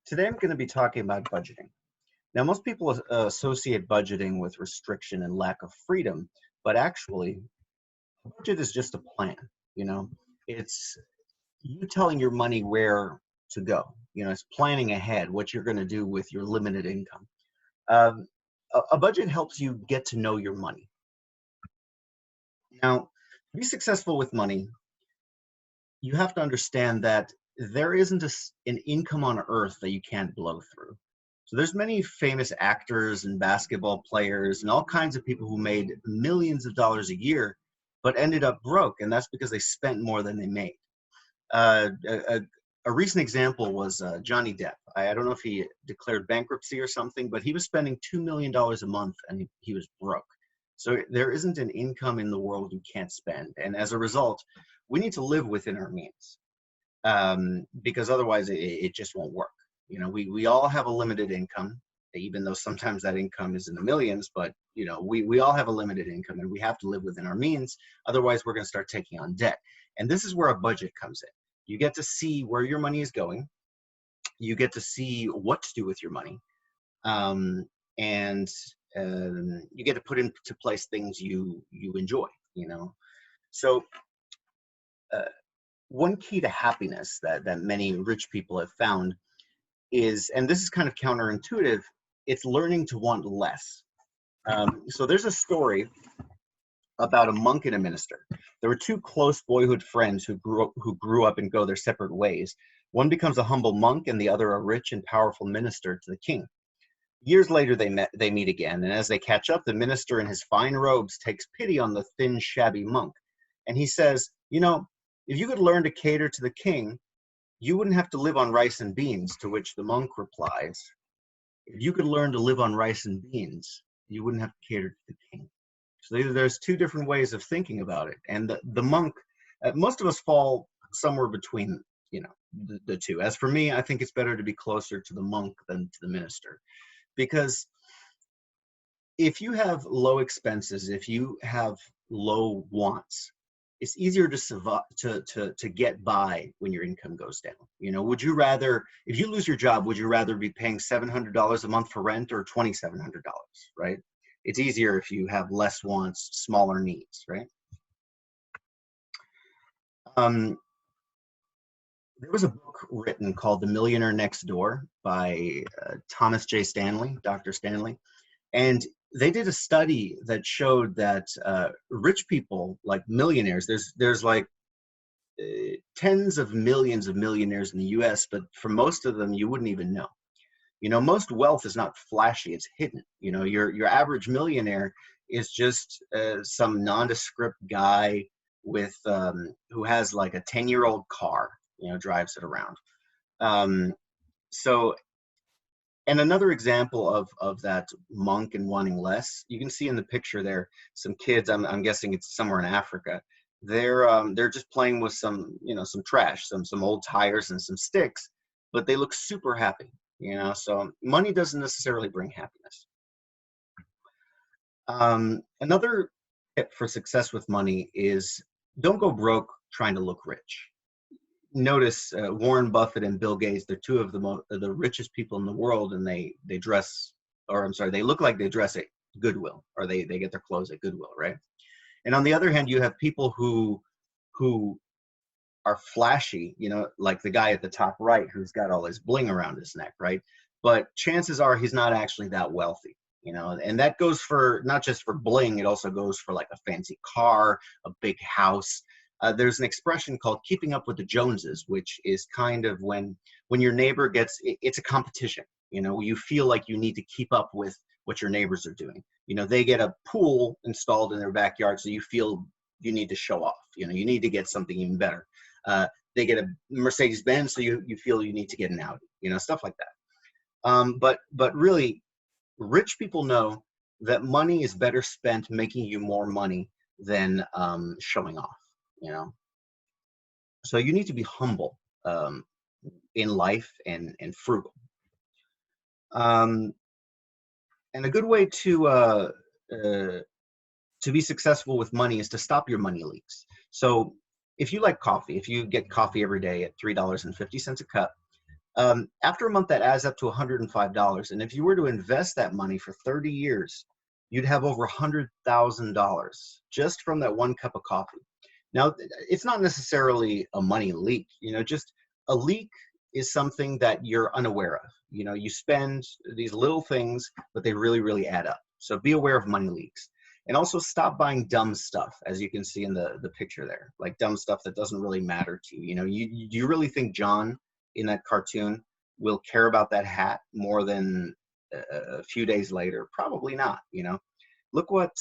Today I'm going to be talking about budgeting. Now, most people associate budgeting with restriction and lack of freedom, but actually, a budget is just a plan. You know, it's you telling your money where to go. It's planning ahead what you're going to do with your limited income. A budget helps you get to know your money. Now, to be successful with money, you have to understand that there isn't an income on earth that you can't blow through. So there's many famous actors and basketball players and all kinds of people who made millions of dollars a year, but ended up broke, and that's because they spent more than they made. Uh, a, a recent example was Johnny Depp. I don't know if he declared bankruptcy or something, but he was spending $2 million a month and he was broke. So there isn't an income in the world you can't spend. And as a result, we need to live within our means, because otherwise it just won't work. We all have a limited income, even though sometimes that income is in the millions, but we all have a limited income and we have to live within our means. Otherwise, we're going to start taking on debt. And this is where a budget comes in. You get to see where your money is going. You get to see what to do with your money. And you get to put into place things you enjoy. So one key to happiness that many rich people have found is, and this is kind of counterintuitive, it's learning to want less. So there's a story about a monk and a minister. There were two close boyhood friends who grew up and go their separate ways. One becomes a humble monk and the other a rich and powerful minister to the king. Years later, they meet again, and as they catch up, the minister in his fine robes takes pity on the thin, shabby monk. And he says, if you could learn to cater to the king, you wouldn't have to live on rice and beans, to which the monk replies, if you could learn to live on rice and beans, you wouldn't have to cater to the king. So there's two different ways of thinking about it. And the monk, most of us fall somewhere between, the two. As for me, I think it's better to be closer to the monk than to the minister. Because if you have low expenses, if you have low wants, it's easier to survive, to get by when your income goes down. Would you rather, if you lose your job, would you rather be paying $700 a month for rent or $2,700, right? It's easier if you have less wants, smaller needs, right? There was a book written called The Millionaire Next Door by Thomas J. Stanley, Dr. Stanley. And they did a study that showed that rich people, like millionaires, there's like tens of millions of millionaires in the US, but for most of them, you wouldn't even know. Most wealth is not flashy, it's hidden. Your average millionaire is just some nondescript guy with who has like a 10-year-old car, drives it around. And another example of that monk and wanting less, you can see in the picture there, some kids, I'm guessing it's somewhere in Africa. They're just playing with some trash, some old tires and some sticks, but they look super happy. So money doesn't necessarily bring happiness. Another tip for success with money is don't go broke trying to look rich. Notice Warren Buffett and Bill Gates, they're two of the richest people in the world, and they look like they dress at Goodwill, or they get their clothes at Goodwill, right? And on the other hand, you have people who are flashy, like the guy at the top right who's got all his bling around his neck, right? But chances are he's not actually that wealthy, and that goes for not just for bling, it also goes for like a fancy car, a big house. There's an expression called keeping up with the Joneses, which is kind of when your neighbor it's a competition. You feel like you need to keep up with what your neighbors are doing. They get a pool installed in their backyard, so you feel you need to show off. You need to get something even better. They get a Mercedes-Benz, so you feel you need to get an Audi. Stuff like that. But really, rich people know that money is better spent making you more money than showing off. So you need to be humble in life and frugal. And a good way to be successful with money is to stop your money leaks. So if you like coffee, if you get coffee every day at $3.50 a cup, After a month, that adds up to $105. And if you were to invest that money for 30 years, you'd have over $100,000 just from that one cup of coffee. Now, it's not necessarily a money leak, just a leak is something that you're unaware of. You spend these little things, but they really, really add up. So be aware of money leaks. And also stop buying dumb stuff, as you can see in the picture there, like dumb stuff that doesn't really matter to you. Do you really think John in that cartoon will care about that hat more than a few days later? Probably not. Look what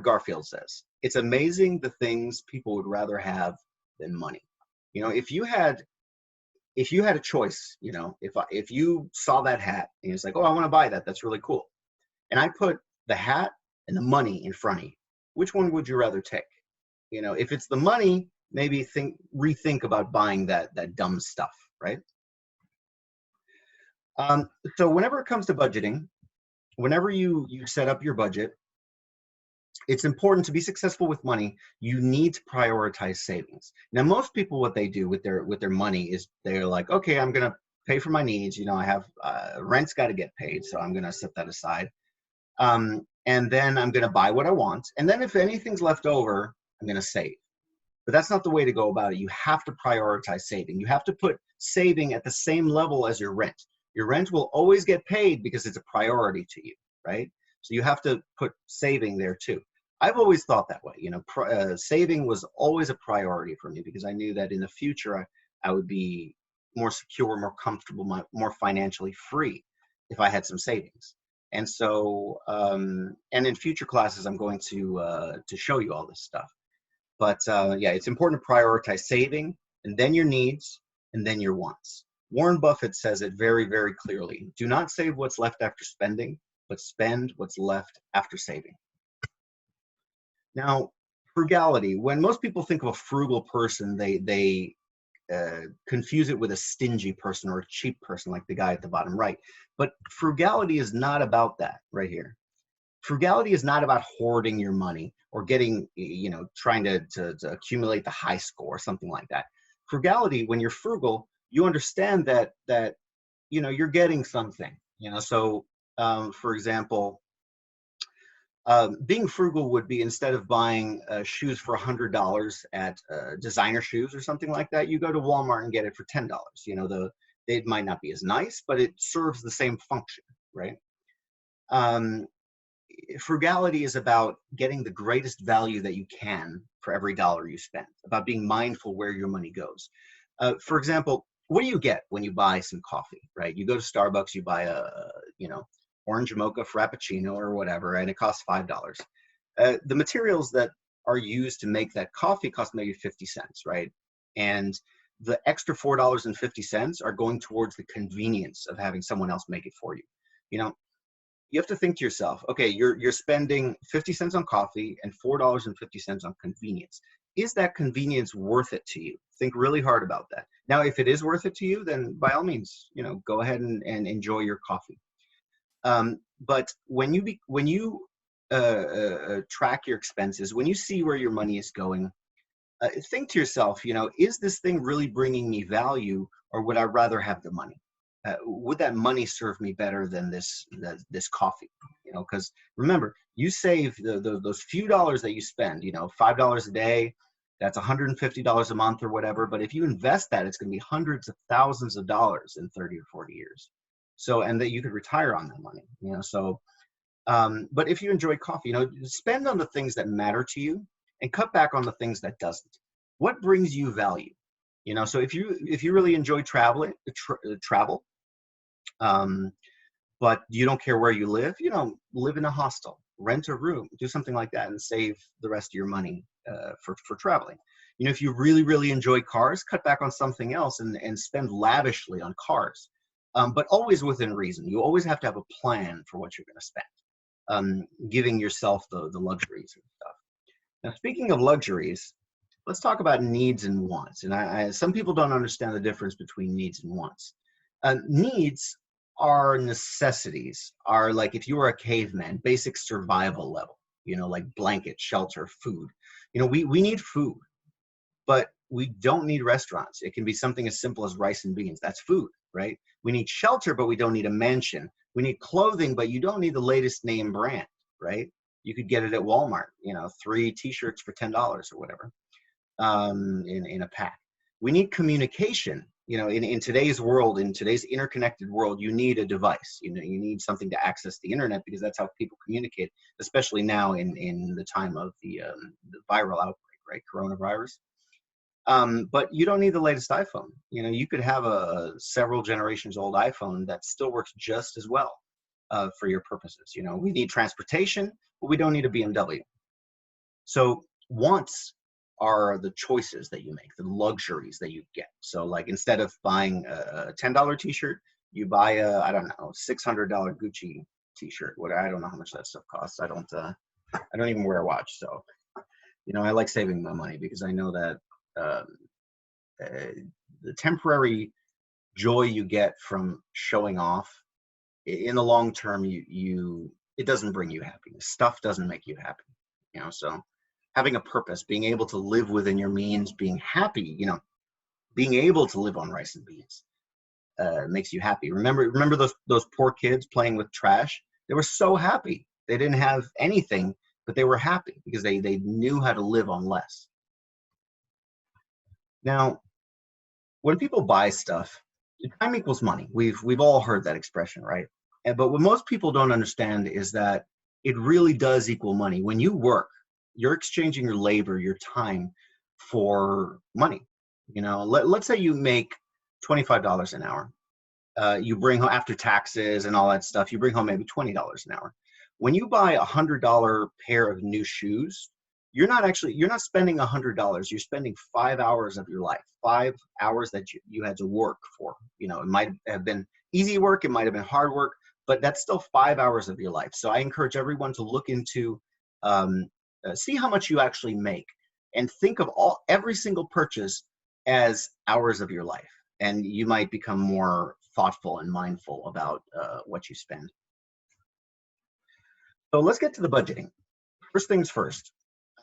Garfield says. It's amazing the things people would rather have than money. If you had a choice, if you saw that hat and it's like, oh, I want to buy that, that's really cool, and I put the hat and the money in front of you, which one would you rather take? If it's the money, maybe rethink about buying that dumb stuff, right? So whenever it comes to budgeting, whenever you set up your budget, it's important to be successful with money. You need to prioritize savings. Now, most people, what they do with their money is they're like, okay, I'm gonna pay for my needs. I have rent's got to get paid, so I'm gonna set that aside. And then I'm gonna buy what I want. And then if anything's left over, I'm gonna save. But that's not the way to go about it. You have to prioritize saving. You have to put saving at the same level as your rent. Your rent will always get paid because it's a priority to you, right? So you have to put saving there too. I've always thought that way. Saving was always a priority for me because I knew that in the future I would be more secure, more comfortable, more financially free if I had some savings. And so, and in future classes, I'm going to show you all this stuff. But yeah, it's important to prioritize saving, and then your needs, and then your wants. Warren Buffett says it very, very clearly. Do not save what's left after spending, but spend what's left after saving. Now, frugality. When most people think of a frugal person, they confuse it with a stingy person or a cheap person, like the guy at the bottom right. But frugality is not about that right here. Frugality is not about hoarding your money or getting, trying to accumulate the high score or something like that. Frugality, when you're frugal, you understand that you're getting something. So for example, being frugal would be, instead of buying shoes for $100 at designer shoes or something like that, you go to Walmart and get it for $10. It might not be as nice, but it serves the same function, right? Frugality is about getting the greatest value that you can for every dollar you spend, about being mindful where your money goes. For example, what do you get when you buy some coffee, right? You go to Starbucks, you buy a, orange mocha frappuccino or whatever, and it costs $5. The materials that are used to make that coffee cost maybe 50 cents, right? And the extra $4.50 are going towards the convenience of having someone else make it for you. You have to think to yourself, okay, you're spending 50 cents on coffee and $4.50 on convenience. Is that convenience worth it to you? Think really hard about that. Now, if it is worth it to you, then by all means, go ahead and enjoy your coffee. But when you track your expenses, when you see where your money is going, think to yourself, is this thing really bringing me value, or would I rather have the money? Would that money serve me better than this coffee? Because remember, you save those few dollars that you spend, $5 a day, that's $150 a month or whatever. But if you invest that, it's going to be hundreds of thousands of dollars in 30 or 40 years. So, and that you could retire on that money, so, but if you enjoy coffee, spend on the things that matter to you and cut back on the things that doesn't. What brings you value? So if you really enjoy travel, but you don't care where you live, live in a hostel, rent a room, do something like that, and save the rest of your money for traveling. If you really, really enjoy cars, cut back on something else and spend lavishly on cars, but always within reason. You always have to have a plan for what you're going to spend, giving yourself the luxuries and stuff. Now, speaking of luxuries, let's talk about needs and wants. And some people don't understand the difference between needs and wants. Needs are necessities, are like, if you were a caveman, basic survival level, like blanket, shelter, food. We need food, but we don't need restaurants. It can be something as simple as rice and beans. That's food, right? We need shelter, but we don't need a mansion. We need clothing, but you don't need the latest name brand, right? You could get it at Walmart, 3 t-shirts for $10 or whatever, in a pack. We need communication. In today's world, in today's interconnected world, you need a device. You need something to access the internet, because that's how people communicate, especially now in the time of the viral outbreak, right? Coronavirus. But you don't need the latest iPhone. You could have a several generations old iPhone that still works just as well for your purposes. We need transportation, but we don't need a BMW. So wants are the choices that you make, the luxuries that you get. So like, instead of buying a $10 t-shirt, you buy a, I don't know, $600 Gucci t-shirt. I don't know how much that stuff costs. I don't even wear a watch. So, I like saving my money, because I know that the temporary joy you get from showing off, in the long term, it doesn't bring you happiness. Stuff doesn't make you happy. So having a purpose, being able to live within your means, being happy, being able to live on rice and beans, makes you happy. Remember those poor kids playing with trash? They were so happy. They didn't have anything, but they were happy because they knew how to live on less. Now, when people buy stuff, time equals money. We've all heard that expression, right? But what most people don't understand is that it really does equal money. When you work, you're exchanging your labor, your time, for money. Let's say you make $25 an hour. You bring home, after taxes and all that stuff, you bring home maybe $20 an hour. When you buy a $100 pair of new shoes, you're not spending $100. You're spending 5 hours of your life, 5 hours that you had to work for. It might have been easy work, it might have been hard work, but that's still 5 hours of your life. So I encourage everyone to look into, see how much you actually make, and think of every single purchase as hours of your life, and you might become more thoughtful and mindful about what you spend. So let's get to the budgeting. First things first.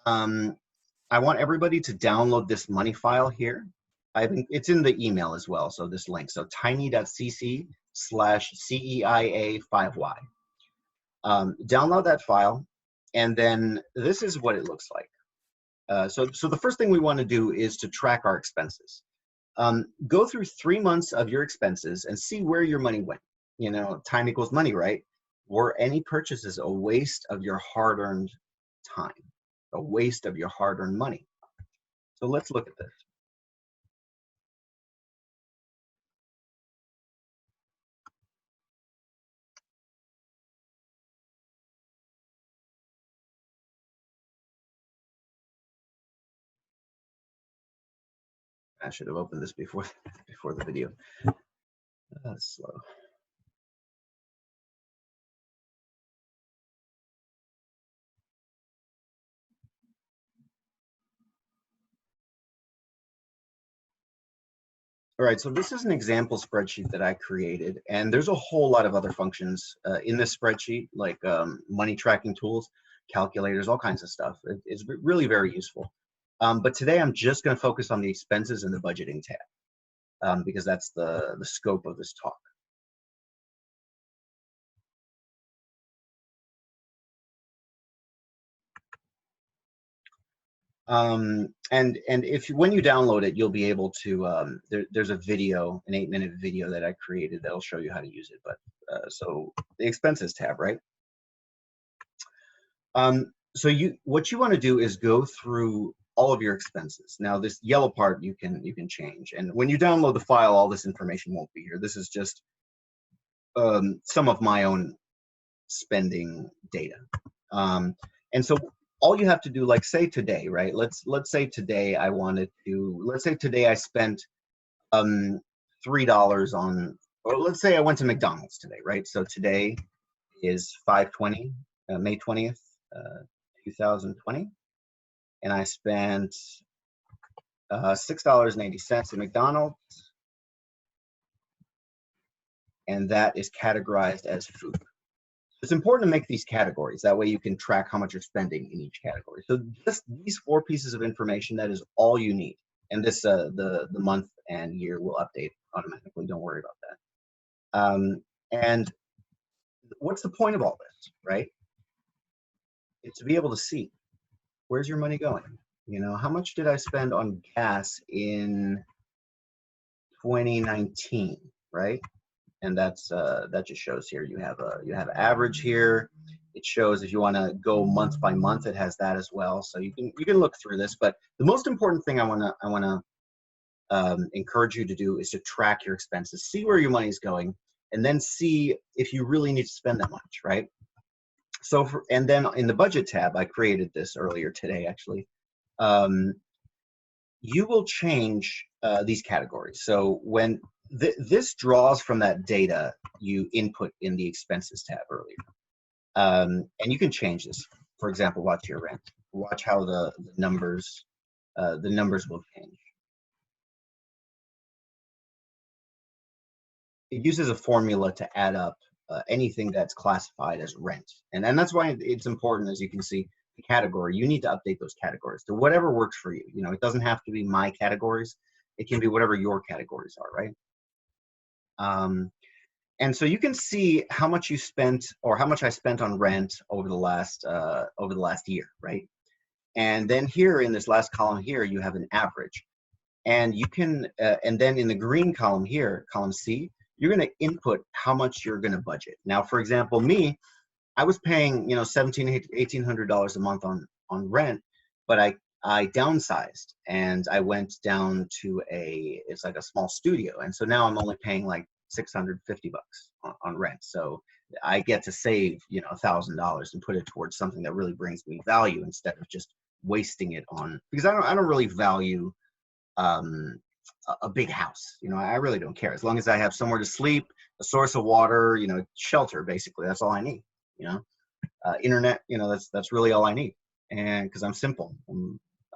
I want everybody to download this money file here. It's in the email as well, so this link. So tiny.cc/CEIA5Y. Download that file, and then this is what it looks like. So the first thing we want to do is to track our expenses. Go through 3 months of your expenses and see where your money went. Time equals money, right? Were any purchases a waste of your hard-earned time, a waste of your hard-earned money? So let's look at this. I should have opened this before the video. That's slow. All right, so this is an example spreadsheet that I created, and there's a whole lot of other functions in this spreadsheet, like money tracking tools, calculators, all kinds of stuff. It's really very useful. But today I'm just going to focus on the expenses and the budgeting tab, because that's the scope of this talk. And when you download it, you'll be able to, there's a video, an 8-minute video that I created that'll show you how to use it. But so the expenses tab, right? So what you want to do is go through all of your expenses. Now this yellow part you can change, and when you download the file, all this information won't be here. This is just some of my own spending data. And so all you have to do, like say today, right? Let's say today let's say today I spent $3 on, or let's say I went to McDonald's today, right? So today is 5/20, May 20th, 2020, and I spent $6.80 at McDonald's, and that is categorized as food. It's important to make these categories. That way you can track how much you're spending in each category. So just these 4 pieces of information, that is all you need. And this, the month and year will update automatically. Don't worry about that. And what's the point of all this, right? It's to be able to see, where's your money going? You know, how much did I spend on gas in 2019, right? And that just shows here you have average here. It shows if you want to go month by month, it has that as well. So you can look through this. But the most important thing I want to encourage you to do is to track your expenses, see where your money is going, and then see if you really need to spend that much, right? So and then in the budget tab, I created this earlier today actually. You will change these categories. So when this draws from that data you input in the expenses tab earlier. And you can change this. For example, watch your rent. Watch how the numbers will change. It uses a formula to add up anything that's classified as rent. And that's why it's important, as you can see, the category. You need to update those categories to whatever works for you. You know, it doesn't have to be my categories. It can be whatever your categories are, right? And so you can see how much you spent or how much I spent on rent over the last year, right? And then here in this last column here, you have an average. And you can, and then in the green column here, column C, you're going to input how much you're going to budget. Now, for example, me, I was paying, you know, $1,800 a month on rent, but I downsized and I went down to it's like a small studio. And so now I'm only paying like $650 on rent. So I get to save, you know, $1,000 and put it towards something that really brings me value instead of just wasting it on, because I don't really value a big house. You know, I really don't care. As long as I have somewhere to sleep, a source of water, you know, shelter, basically, that's all I need, you know. Internet, you know, that's really all I need. And because I'm simple,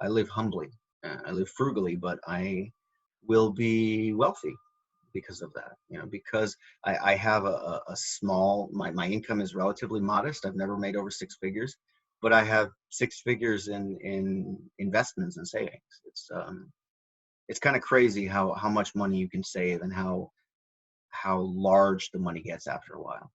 I live humbly, I live frugally, but I will be wealthy because of that, you know, because I have a small, my income is relatively modest. I've never made over six figures, but I have six figures in investments and savings. It's kind of crazy how much money you can save and how large the money gets after a while.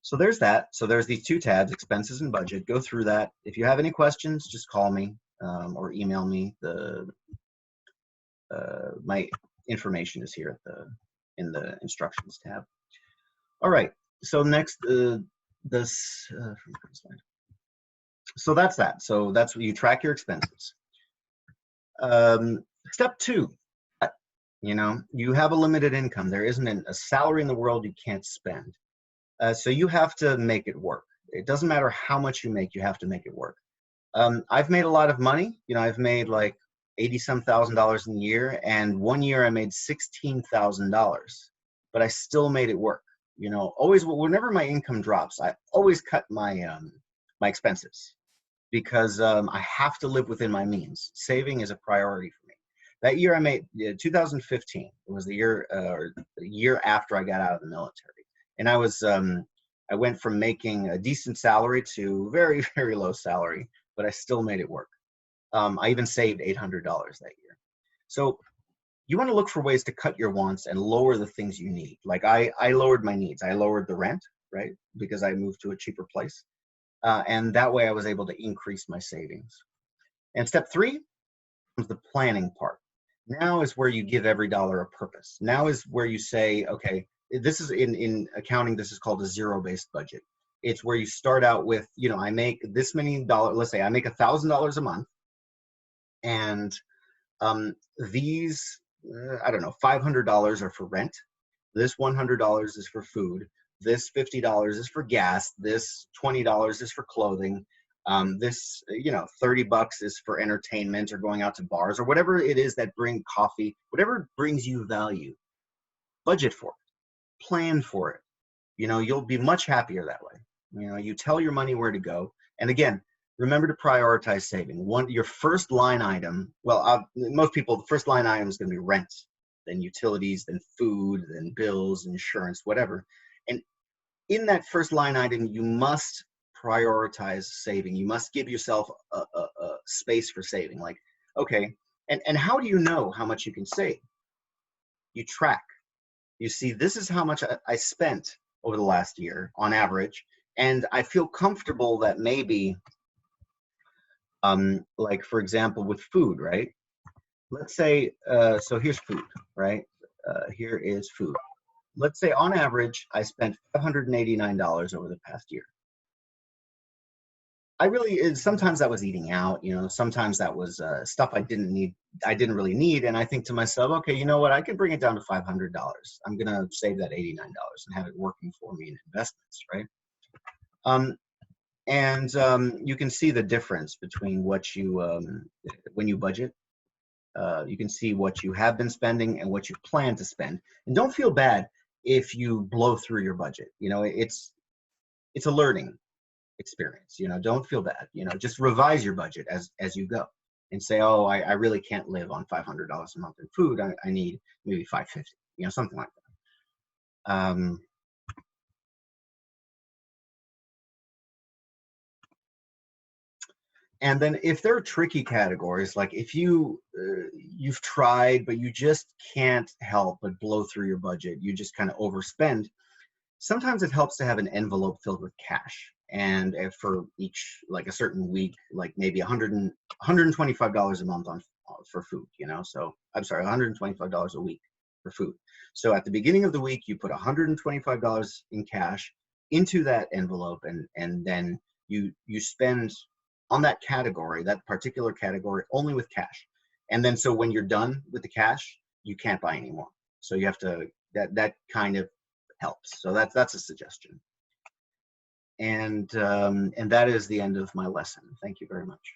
So there's that. So there's these two tabs, expenses and budget. Go through that. If you have any questions, just call me or email me. My information is here in the instructions tab. All right. So next, so that's that. So that's what you track your expenses. Step two, you know, you have a limited income. There isn't a salary in the world you can't spend. So you have to make it work. It doesn't matter how much you make, you have to make it work. I've made a lot of money. You know, I've made like 80-some thousand dollars in a year, and one year I made $16,000, but I still made it work. You know, always, whenever my income drops, I always cut my my expenses because I have to live within my means. Saving is a priority for me. That year I made 2015. It was the year or the year after I got out of the military, and I went from making a decent salary to very, very low salary, but I still made it work. I even saved $800 that year. So you want to look for ways to cut your wants and lower the things you need. Like I lowered my needs. I lowered the rent, right? Because I moved to a cheaper place. And that way I was able to increase my savings. And step three is the planning part. Now is where you give every dollar a purpose. Now is where you say, okay, this is in accounting, this is called a zero-based budget. It's where you start out with, you know, I make this many dollars, let's say I make $1,000 a month, and these, I don't know, $500 are for rent. This $100 is for food. This $50 is for gas. This $20 is for clothing. This, you know, $30 is for entertainment or going out to bars or whatever it is that bring coffee, whatever brings you value. Budget for it. Plan for it. You know, you'll be much happier that way. You know, you tell your money where to go. And again, remember to prioritize saving. Your first line item, well, most people, the first line item is going to be rent, then utilities, then food, then bills, insurance, whatever. And in that first line item, you must prioritize saving. You must give yourself a space for saving. Like, okay, and how do you know how much you can save? You track. You see, this is how much I spent over the last year on average, and I feel comfortable that maybe, like for example, with food, right? Let's say, so here's food, right? Here is food. Let's say on average, I spent $589 over the past year. I really, sometimes that was eating out, you know, sometimes that was stuff I didn't really need. And I think to myself, okay, you know what, I can bring it down to $500. I'm going to save that $89 and have it working for me in investments, right? Um, and you can see the difference between what you, when you budget, you can see what you have been spending and what you plan to spend. And don't feel bad if you blow through your budget. You know, it's a learning experience. You know, don't feel bad. You know, just revise your budget as you go, and say, oh, I really can't live on $500 a month in food. I need maybe 550. You know, something like that. And then if there are tricky categories, like if you've tried but you just can't help but blow through your budget, you just kind of overspend. Sometimes it helps to have an envelope filled with cash, and for each, like a certain week, like maybe $125 a month on for food, you know. So I'm sorry, $125 a week for food. So at the beginning of the week you put $125 in cash into that envelope, and then you spend on that category, that particular category, only with cash. And then so when you're done with the cash, you can't buy anymore. So you have to, that kind of helps. So that's a suggestion. And that is the end of my lesson. Thank you very much.